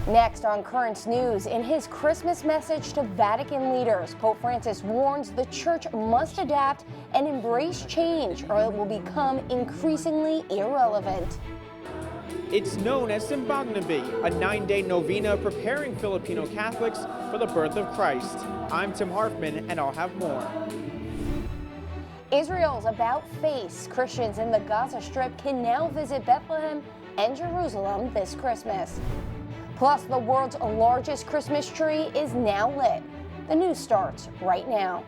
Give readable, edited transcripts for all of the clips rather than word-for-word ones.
Next on Current Snooze, in his Christmas message to Vatican leaders, Pope Francis warns the church must adapt and embrace change or it will become increasingly irrelevant. It's known as Simbagnabi, a 9-day novena preparing Filipino Catholics for the birth of Christ. I'm Tim Harfman, and I'll have more. Israel's about face. Christians in the Gaza Strip can now visit Bethlehem and Jerusalem this Christmas. Plus, the world's largest Christmas tree is now lit. The news starts right now.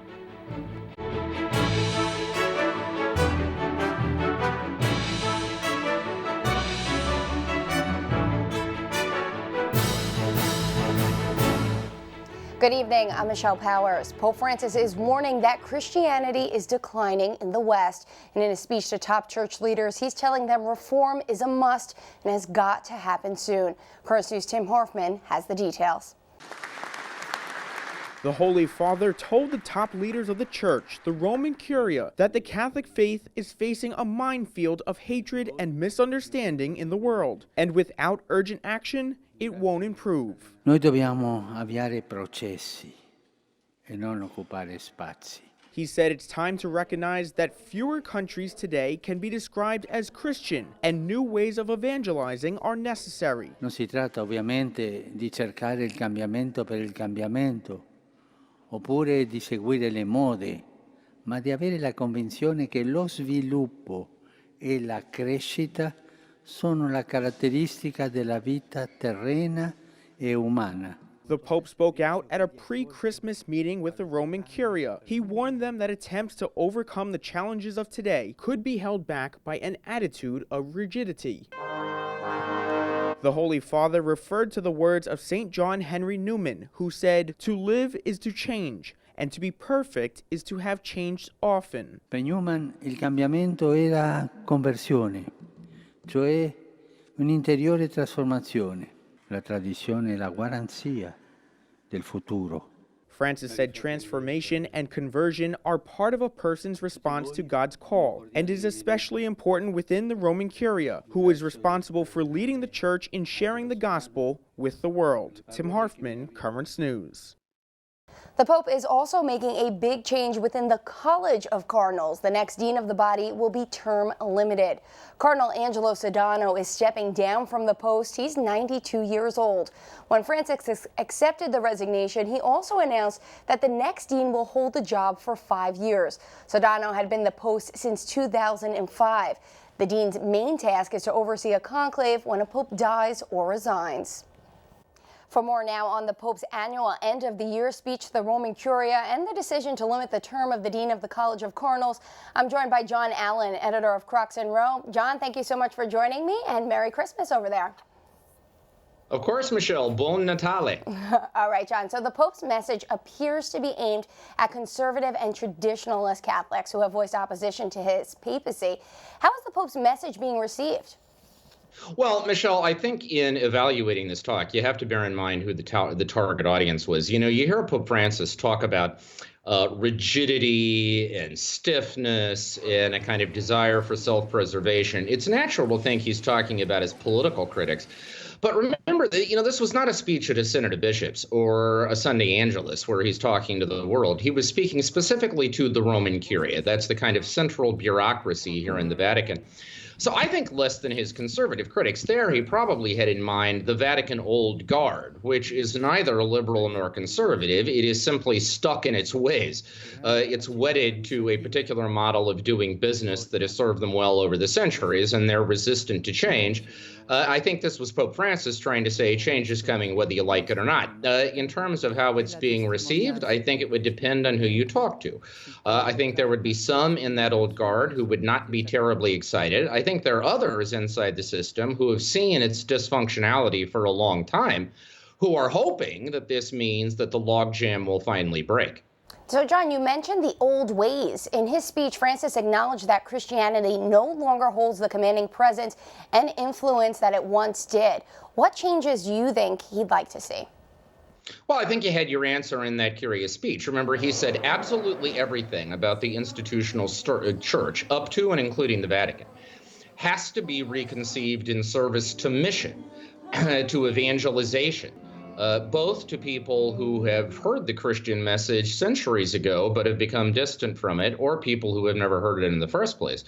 Good evening, I'm Michelle Powers. Pope Francis is warning that Christianity is declining in the West. And in a speech to top church leaders, he's telling them reform is a must and has got to happen soon. Current News' Tim Harfman has the details. The Holy Father told the top leaders of the church, the Roman Curia, that the Catholic faith is facing a minefield of hatred and misunderstanding in the world. And without urgent action, it won't improve. Noi dobbiamo avviare processi e non occupare spazi. He said it's time to recognize that fewer countries today can be described as Christian and new ways of evangelizing are necessary. Non si tratta ovviamente di cercare il cambiamento per il cambiamento, oppure di seguire le mode, ma di avere la convinzione che lo sviluppo e la crescita sono la caratteristica della vita terrena e umana. The Pope spoke out at a pre-Christmas meeting with the Roman Curia. He warned them that attempts to overcome the challenges of today could be held back by an attitude of rigidity. The Holy Father referred to the words of St. John Henry Newman, who said, "To live is to change, and to be perfect is to have changed often." Per Newman il cambiamento era conversione, cioè un'interiore trasformazione, la tradizione e la garanzia del futuro. Francis said transformation and conversion are part of a person's response to God's call, and is especially important within the Roman Curia, who is responsible for leading the church in sharing the gospel with the world. Tim Harfman, Current News. The Pope is also making a big change within the College of Cardinals. The next dean of the body will be term limited. Cardinal Angelo Sodano is stepping down from the post. He's 92 years old. When Francis accepted the resignation, he also announced that the next dean will hold the job for 5 years. Sodano had been the post since 2005. The dean's main task is to oversee a conclave when a pope dies or resigns. For more now on the Pope's annual end-of-the-year speech to the Roman Curia and the decision to limit the term of the Dean of the College of Cardinals, I'm joined by John Allen, editor of Crux in Rome. John, thank you so much for joining me, and Merry Christmas over there. Of course, Michelle. Buon Natale. All right, John. So the Pope's message appears to be aimed at conservative and traditionalist Catholics who have voiced opposition to his papacy. How is the Pope's message being received? Well, Michelle, I think in evaluating this talk, you have to bear in mind who the target audience was. You know, you hear Pope Francis talk about rigidity and stiffness and a kind of desire for self-preservation. It's natural to think he's talking about his political critics. But remember that, this was not a speech at a Synod of Bishops or a Sunday Angelus where he's talking to the world. He was speaking specifically to the Roman Curia. That's the kind of central bureaucracy here in the Vatican. So I think less than his conservative critics there, he probably had in mind the Vatican Old Guard, which is neither liberal nor conservative. It is simply stuck in its ways. It's wedded to a particular model of doing business that has served them well over the centuries, and they're resistant to change. I think this was Pope Francis trying to say change is coming whether you like it or not. In terms of how it's being received, I think it would depend on who you talk to. I think there would be some in that old guard who would not be terribly excited. I think there are others inside the system who have seen its dysfunctionality for a long time, who are hoping that this means that the logjam will finally break. So, John, you mentioned the old ways. In his speech, Francis acknowledged that Christianity no longer holds the commanding presence and influence that it once did. What changes do you think he'd like to see? Well, I think you had your answer in that curious speech. Remember, he said absolutely everything about the institutional church, up to and including the Vatican, has to be reconceived in service to mission. to evangelization, both to people who have heard the Christian message centuries ago but have become distant from it, or people who have never heard it in the first place.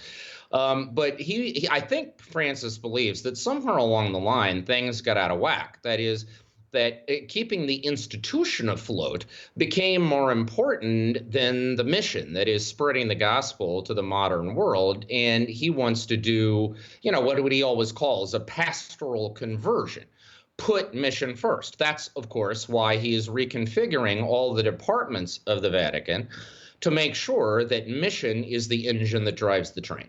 But I think Francis believes that somewhere along the line, things got out of whack. That is, that keeping the institution afloat became more important than the mission, that is, spreading the gospel to the modern world. And he wants to do, what he always calls a pastoral conversion. Put mission first. That's, of course, why he is reconfiguring all the departments of the Vatican to make sure that mission is the engine that drives the train.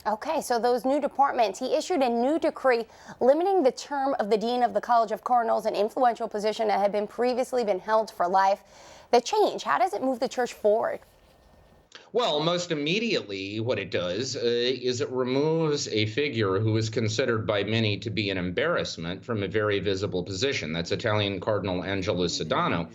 Okay, so those new departments, he issued a new decree limiting the term of the Dean of the College of Cardinals, an influential position that had previously been held for life. The change, how does it move the church forward? Well, most immediately, what it does is it removes a figure who is considered by many to be an embarrassment from a very visible position. That's Italian Cardinal Angelo Sodano,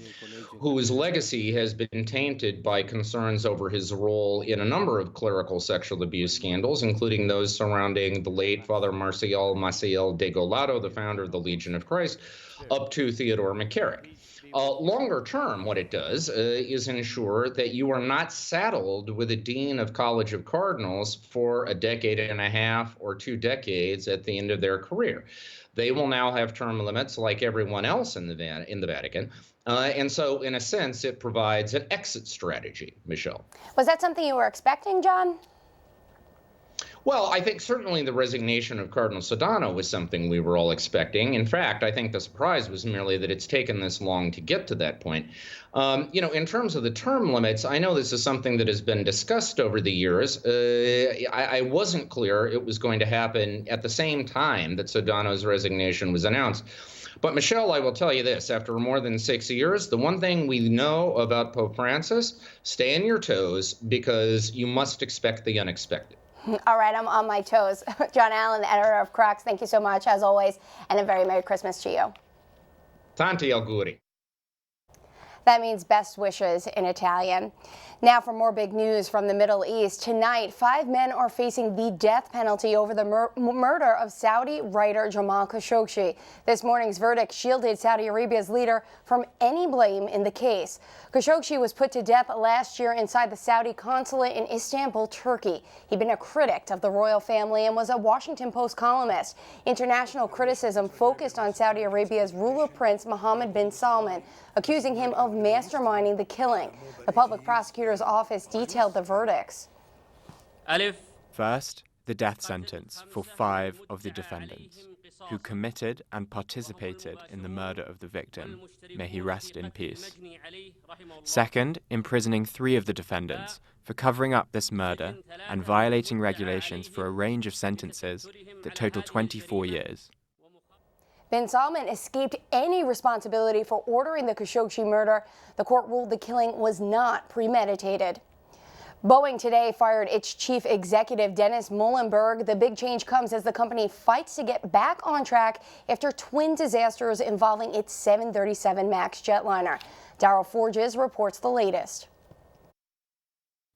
whose legacy has been tainted by concerns over his role in a number of clerical sexual abuse scandals, including those surrounding the late Father Marcial Maciel de Golado, the founder of the Legion of Christ, up to Theodore McCarrick. Longer term, what it does is ensure that you are not saddled with a dean of College of Cardinals for a decade and a half or 2 decades at the end of their career. They will now have term limits like everyone else in the Vatican. And so, in a sense, it provides an exit strategy, Michelle. Was that something you were expecting, John? Well, I think certainly the resignation of Cardinal Sodano was something we were all expecting. In fact, I think the surprise was merely that it's taken this long to get to that point. In terms of the term limits, I know this is something that has been discussed over the years. I wasn't clear it was going to happen at the same time that Sodano's resignation was announced. But Michelle, I will tell you this, after more than 6 years, the one thing we know about Pope Francis, stay on your toes because you must expect the unexpected. All right, I'm on my toes. John Allen, editor of Crocs, thank you so much, as always, and a very Merry Christmas to you. Tanti auguri. That means best wishes in Italian. Now for more big news from the Middle East. Tonight, 5 men are facing the death penalty over the murder of Saudi writer Jamal Khashoggi. This morning's verdict shielded Saudi Arabia's leader from any blame in the case. Khashoggi was put to death last year inside the Saudi consulate in Istanbul, Turkey. He'd been a critic of the royal family and was a Washington Post columnist. International criticism focused on Saudi Arabia's ruler prince Mohammed bin Salman, accusing him of masterminding the killing. The public prosecutor's office detailed the verdicts. First, the death sentence for 5 of the defendants who committed and participated in the murder of the victim. May he rest in peace. Second, imprisoning 3 of the defendants for covering up this murder and violating regulations for a range of sentences that total 24 years. Bin Salman escaped any responsibility for ordering the Khashoggi murder. The court ruled the killing was not premeditated. Boeing today fired its chief executive, Dennis Muilenburg. The big change comes as the company fights to get back on track after twin disasters involving its 737 MAX jetliner. Darryl Forges reports the latest.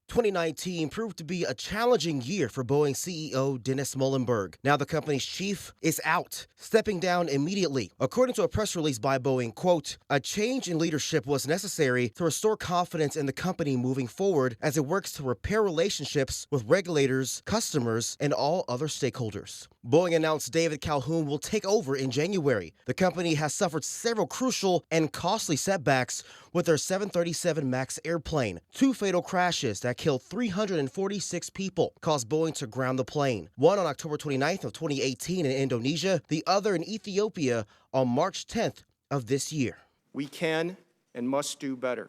2019 proved to be a challenging year for Boeing CEO Dennis Muilenburg. Now the company's chief is out, stepping down immediately. According to a press release by Boeing, quote, "A change in leadership was necessary to restore confidence in the company moving forward as it works to repair relationships with regulators, customers, and all other stakeholders." Boeing announced David Calhoun will take over in January. The company has suffered several crucial and costly setbacks with their 737 MAX airplane. 2 fatal crashes that killed 346 people caused Boeing to ground the plane. One on October 29th of 2018 in Indonesia, the other in Ethiopia on March 10th of this year. We can and must do better.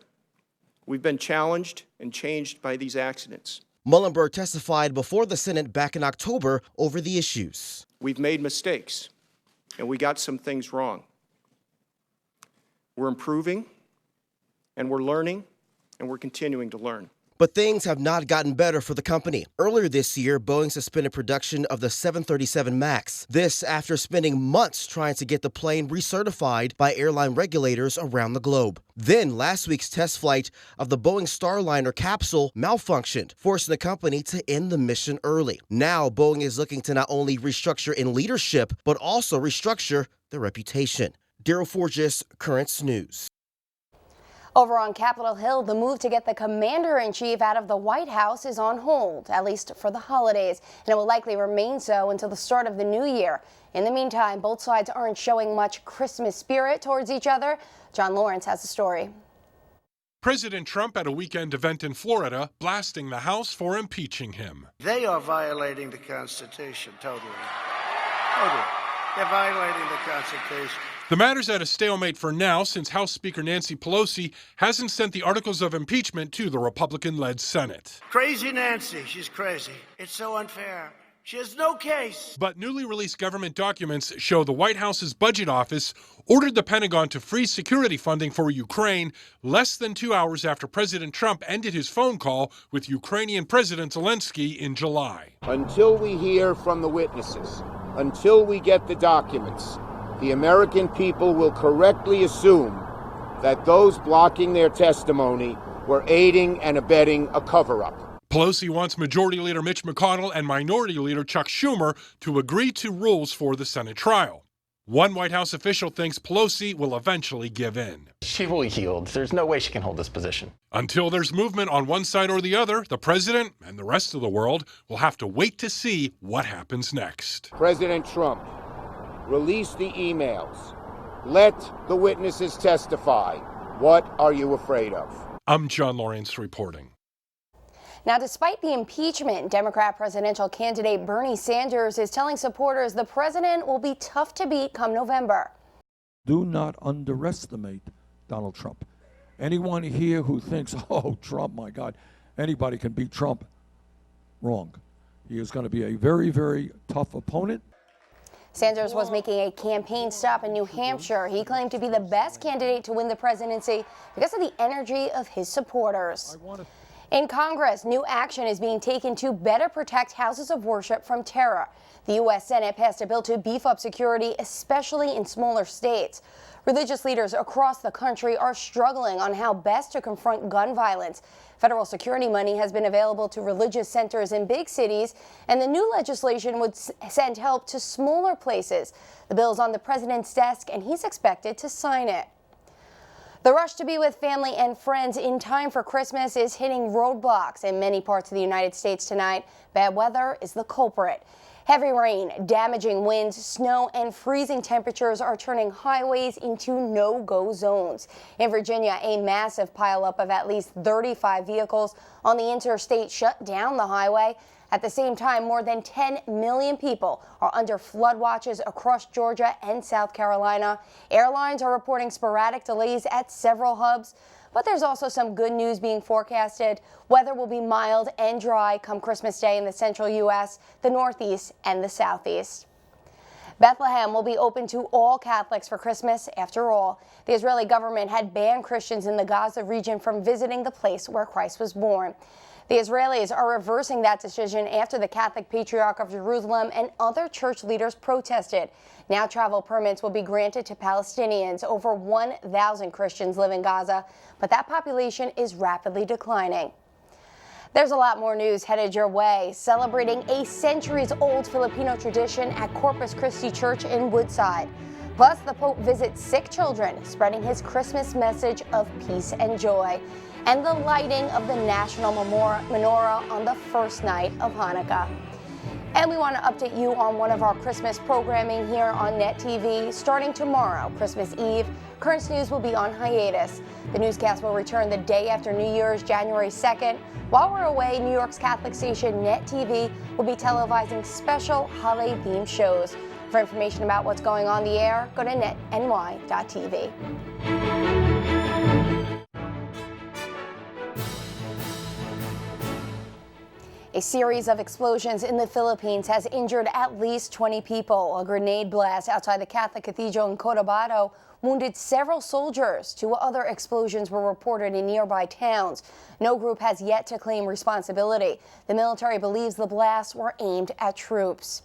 We've been challenged and changed by these accidents. Muilenburg testified before the Senate back in October over the issues. We've made mistakes, and we got some things wrong. We're improving, and we're learning, and we're continuing to learn. But things have not gotten better for the company. Earlier this year, Boeing suspended production of the 737 MAX. This after spending months trying to get the plane recertified by airline regulators around the globe. Then last week's test flight of the Boeing Starliner capsule malfunctioned, forcing the company to end the mission early. Now Boeing is looking to not only restructure in leadership, but also restructure their reputation. Daryl Forges, Current Snooze. Over on Capitol Hill, the move to get the commander-in-chief out of the White House is on hold, at least for the holidays, and it will likely remain so until the start of the new year. In the meantime, both sides aren't showing much Christmas spirit towards each other. John Lawrence has the story. President Trump at a weekend event in Florida, blasting the House for impeaching him. They are violating the Constitution, totally. They're violating the Constitution. The matter's at a stalemate for now since House Speaker Nancy Pelosi hasn't sent the articles of impeachment to the Republican-led Senate. Crazy Nancy, she's crazy. It's so unfair. She has no case. But newly released government documents show the White House's budget office ordered the Pentagon to freeze security funding for Ukraine less than 2 hours after President Trump ended his phone call with Ukrainian President Zelensky in July. Until we hear from the witnesses, until we get the documents, the American people will correctly assume that those blocking their testimony were aiding and abetting a cover-up. Pelosi wants Majority Leader Mitch McConnell and Minority Leader Chuck Schumer to agree to rules for the Senate trial. One White House official thinks Pelosi will eventually give in. She will yield. There's no way she can hold this position. Until there's movement on one side or the other, the president and the rest of the world will have to wait to see what happens next. President Trump, release the emails. Let the witnesses testify. What are you afraid of? I'm John Lawrence reporting. Now, despite the impeachment, Democrat presidential candidate Bernie Sanders is telling supporters the president will be tough to beat come November. Do not underestimate Donald Trump. Anyone here who thinks, oh, Trump, my God, anybody can beat Trump, wrong. He is going to be a very, very tough opponent. Sanders was making a campaign stop in New Hampshire. He claimed to be the best candidate to win the presidency because of the energy of his supporters. In Congress, new action is being taken to better protect houses of worship from terror. The U.S. Senate passed a bill to beef up security, especially in smaller states. Religious leaders across the country are struggling on how best to confront gun violence. Federal security money has been available to religious centers in big cities, and the new legislation would send help to smaller places. The bill is on the president's desk, and he's expected to sign it. The rush to be with family and friends in time for Christmas is hitting roadblocks in many parts of the United States tonight. Bad weather is the culprit. Heavy rain, damaging winds, snow, and freezing temperatures are turning highways into no-go zones. In Virginia, a massive pileup of at least 35 vehicles on the interstate shut down the highway. At the same time, more than 10 million people are under flood watches across Georgia and South Carolina. Airlines are reporting sporadic delays at several hubs. But there's also some good news being forecasted. Weather will be mild and dry come Christmas Day in the central U.S., the Northeast, and the Southeast. Bethlehem will be open to all Catholics for Christmas. After all, the Israeli government had banned Christians in the Gaza region from visiting the place where Christ was born. The Israelis are reversing that decision after the Catholic Patriarch of Jerusalem and other church leaders protested. Now travel permits will be granted to Palestinians. Over 1,000 Christians live in Gaza, but that population is rapidly declining. There's a lot more news headed your way. Celebrating a centuries-old Filipino tradition at Corpus Christi Church in Woodside. Plus, the Pope visits sick children, spreading his Christmas message of peace and joy. And the lighting of the National Menorah on the first night of Hanukkah. And we want to update you on one of our Christmas programming here on Net TV. Starting tomorrow, Christmas Eve, Current Snooze will be on hiatus. The newscast will return the day after New Year's, January 2nd. While we're away, New York's Catholic station Net TV will be televising special holiday-themed shows. For information about what's going on the air, go to netny.tv. A series of explosions in the Philippines has injured at least 20 people. A grenade blast outside the Catholic Cathedral in Cotabato wounded several soldiers. 2 other explosions were reported in nearby towns. No group has yet to claim responsibility. The military believes the blasts were aimed at troops.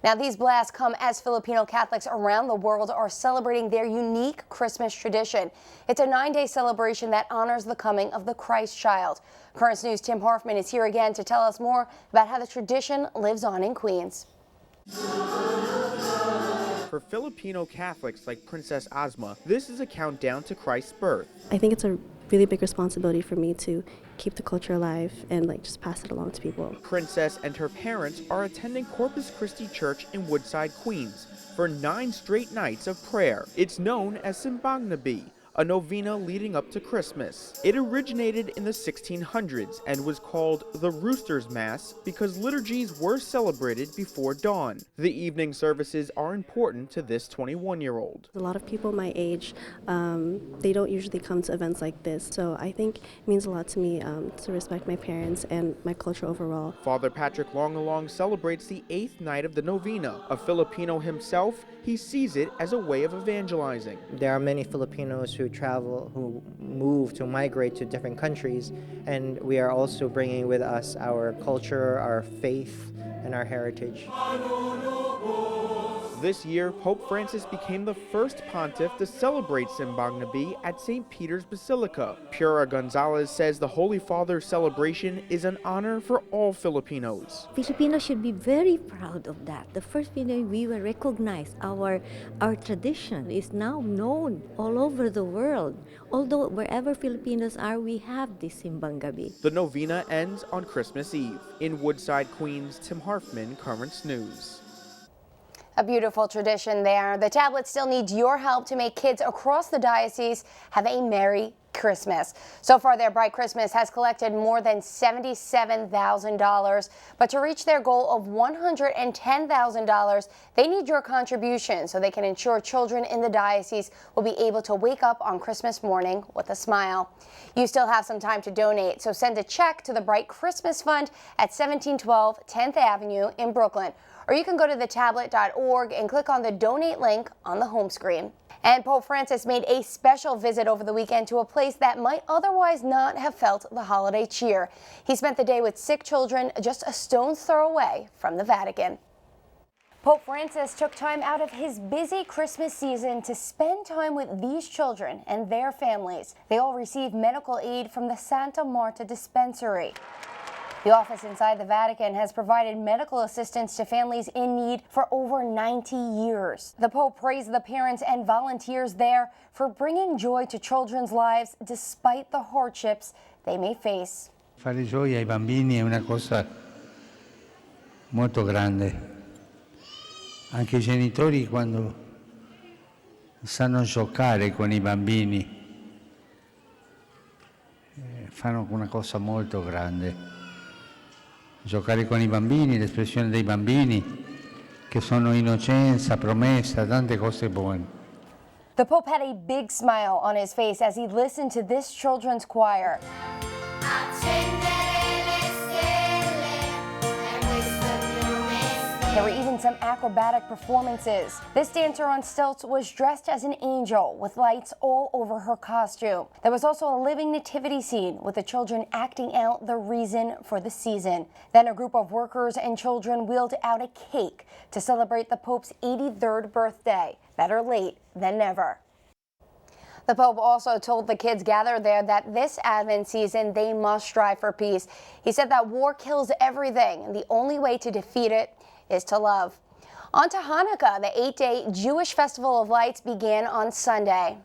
Now, these blasts come as Filipino Catholics around the world are celebrating their unique Christmas tradition. It's a 9-day celebration that honors the coming of the Christ child. Current News' Tim Harfman is here again to tell us more about how the tradition lives on in Queens. For Filipino Catholics like Princess Asma, this is a countdown to Christ's birth. I think it's a really big responsibility for me to keep the culture alive and just pass it along to people. Princess and her parents are attending Corpus Christi Church in Woodside, Queens for 9 straight nights of prayer. It's known as Simbang Gabi, a novena leading up to Christmas. It originated in the 1600s and was called the Rooster's Mass because liturgies were celebrated before dawn. The evening services are important to this 21-year-old. A lot of people my age, they don't usually come to events like this, so I think it means a lot to me to respect my parents and my culture overall. Father Patrick Longalong celebrates the 8th night of the novena. A Filipino himself, he sees it as a way of evangelizing. There are many Filipinos who travel, who move, to migrate to different countries, and we are also bringing with us our culture, our faith, and our heritage. This year, Pope Francis became the first pontiff to celebrate Simbang Gabi at St. Peter's Basilica. Pura Gonzalez says the Holy Father's celebration is an honor for all Filipinos. Filipinos should be very proud of that. The first time we were recognized, our tradition is now known all over the world. Although wherever Filipinos are, we have this Simbang Gabi. The novena ends on Christmas Eve. In Woodside, Queens, Tim Harfman, Current Snooze. A beautiful tradition there. The tablet still needs your help to make kids across the diocese have a Merry Christmas. So far, their Bright Christmas has collected more than $77,000. But to reach their goal of $110,000, they need your contribution so they can ensure children in the diocese will be able to wake up on Christmas morning with a smile. You still have some time to donate, so send a check to the Bright Christmas Fund at 1712 10th Avenue in Brooklyn. Or you can go to thetablet.org and click on the donate link on the home screen. And Pope Francis made a special visit over the weekend to a place that might otherwise not have felt the holiday cheer. He spent the day with sick children just a stone's throw away from the Vatican. Pope Francis took time out of his busy Christmas season to spend time with these children and their families. They all received medical aid from the Santa Marta dispensary. The office inside the Vatican has provided medical assistance to families in need for over 90 years. The Pope praised the parents and volunteers there for bringing joy to children's lives despite the hardships they may face. Fare gioia ai bambini è una cosa molto grande. Anche I genitori, quando sanno giocare con I bambini, fanno una cosa molto grande. Giocare con I bambini, l'espressione dei bambini, che sono innocenza, promessa, tante cose buone. The Pope had a big smile on his face as he listened to this children's choir. There were even some acrobatic performances. This dancer on stilts was dressed as an angel with lights all over her costume. There was also a living nativity scene with the children acting out the reason for the season. Then a group of workers and children wheeled out a cake to celebrate the Pope's 83rd birthday. Better late than never. The Pope also told the kids gathered there that this Advent season they must strive for peace. He said that war kills everything, and the only way to defeat it is to love. On to Hanukkah, the 8-day Jewish Festival of Lights began on Sunday.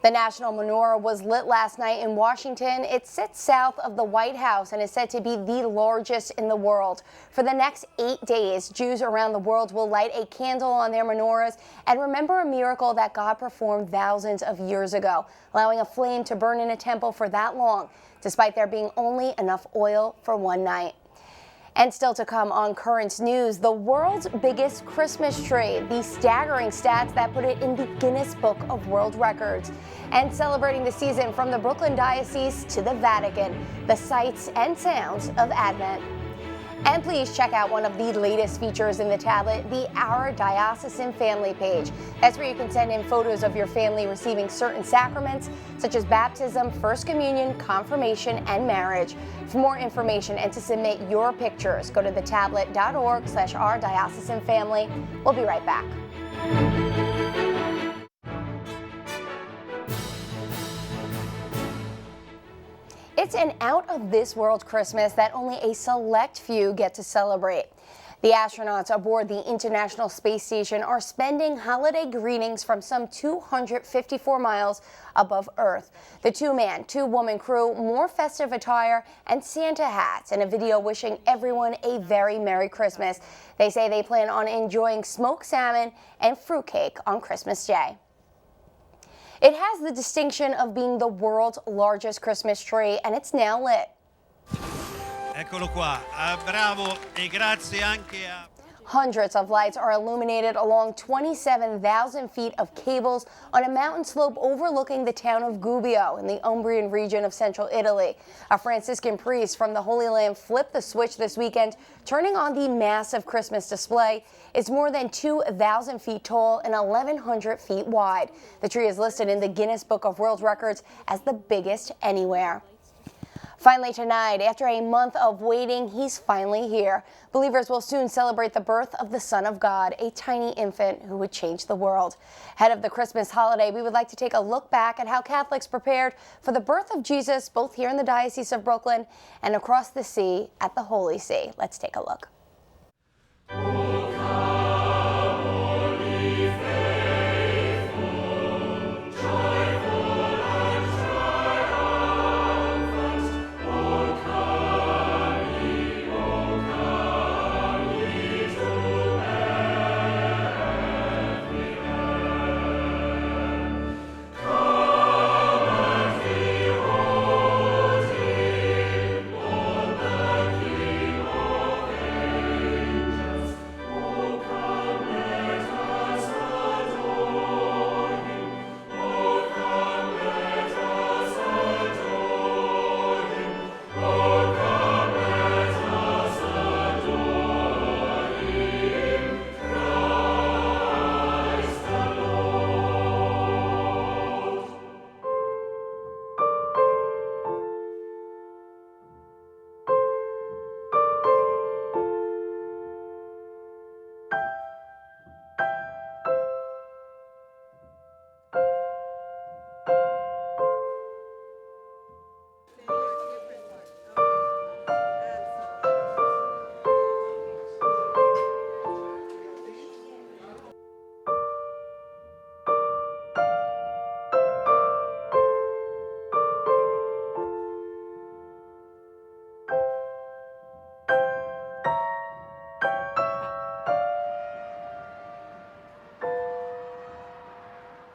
The National Menorah was lit last night in Washington. It sits south of the White House and is said to be the largest in the world. For the next 8 days, Jews around the world will light a candle on their menorahs and remember a miracle that God performed thousands of years ago, allowing a flame to burn in a temple for that long, despite there being only enough oil for one night. And still to come on Current News, the world's biggest Christmas tree, the staggering stats that put it in the Guinness Book of World Records. And celebrating the season from the Brooklyn Diocese to the Vatican, the sights and sounds of Advent. And please check out one of the latest features in the tablet, the Our Diocesan Family page. That's where you can send in photos of your family receiving certain sacraments, such as baptism, First Communion, confirmation, and marriage. For more information and to submit your pictures, go to thetablet.org/ourdiocesanfamily. We'll be right back. It's an out-of-this-world Christmas that only a select few get to celebrate. The astronauts aboard the International Space Station are spending holiday greetings from some 254 miles above Earth. The two-man, two-woman crew, more festive attire, and Santa hats in a video wishing everyone a very Merry Christmas. They say they plan on enjoying smoked salmon and fruitcake on Christmas Day. It has the distinction of being the world's largest Christmas tree, and it's now lit. Eccolo qua, bravo e grazie anche a... Hundreds of lights are illuminated along 27,000 feet of cables on a mountain slope overlooking the town of Gubbio in the Umbrian region of central Italy. A Franciscan priest from the Holy Land flipped the switch this weekend, turning on the massive Christmas display. It's more than 2,000 feet tall and 1,100 feet wide. The tree is listed in the Guinness Book of World Records as the biggest anywhere. Finally tonight, after a month of waiting, he's finally here. Believers will soon celebrate the birth of the Son of God, a tiny infant who would change the world. Ahead of the Christmas holiday, we would like to take a look back at how Catholics prepared for the birth of Jesus, both here in the Diocese of Brooklyn and across the sea at the Holy See. Let's take a look.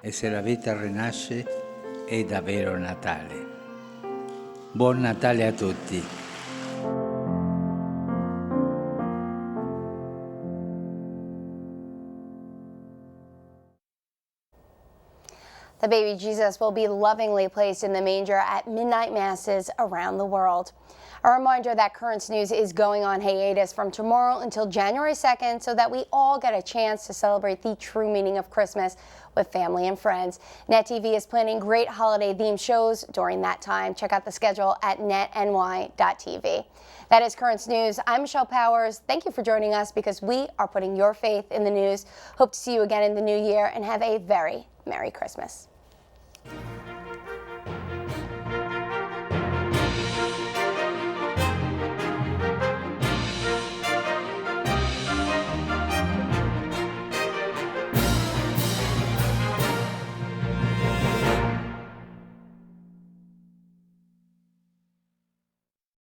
E se la vita rinasce è davvero Natale. Buon Natale a tutti. The baby Jesus will be lovingly placed in the manger at midnight masses around the world. A reminder that Current Snooze is going on hiatus from tomorrow until January 2nd so that we all get a chance to celebrate the true meaning of Christmas with family and friends. NetTV is planning great holiday-themed shows during that time. Check out the schedule at netny.tv. That is Current Snooze. I'm Michelle Powers. Thank you for joining us because we are putting your faith in the news. Hope to see you again in the new year and have a very Merry Christmas.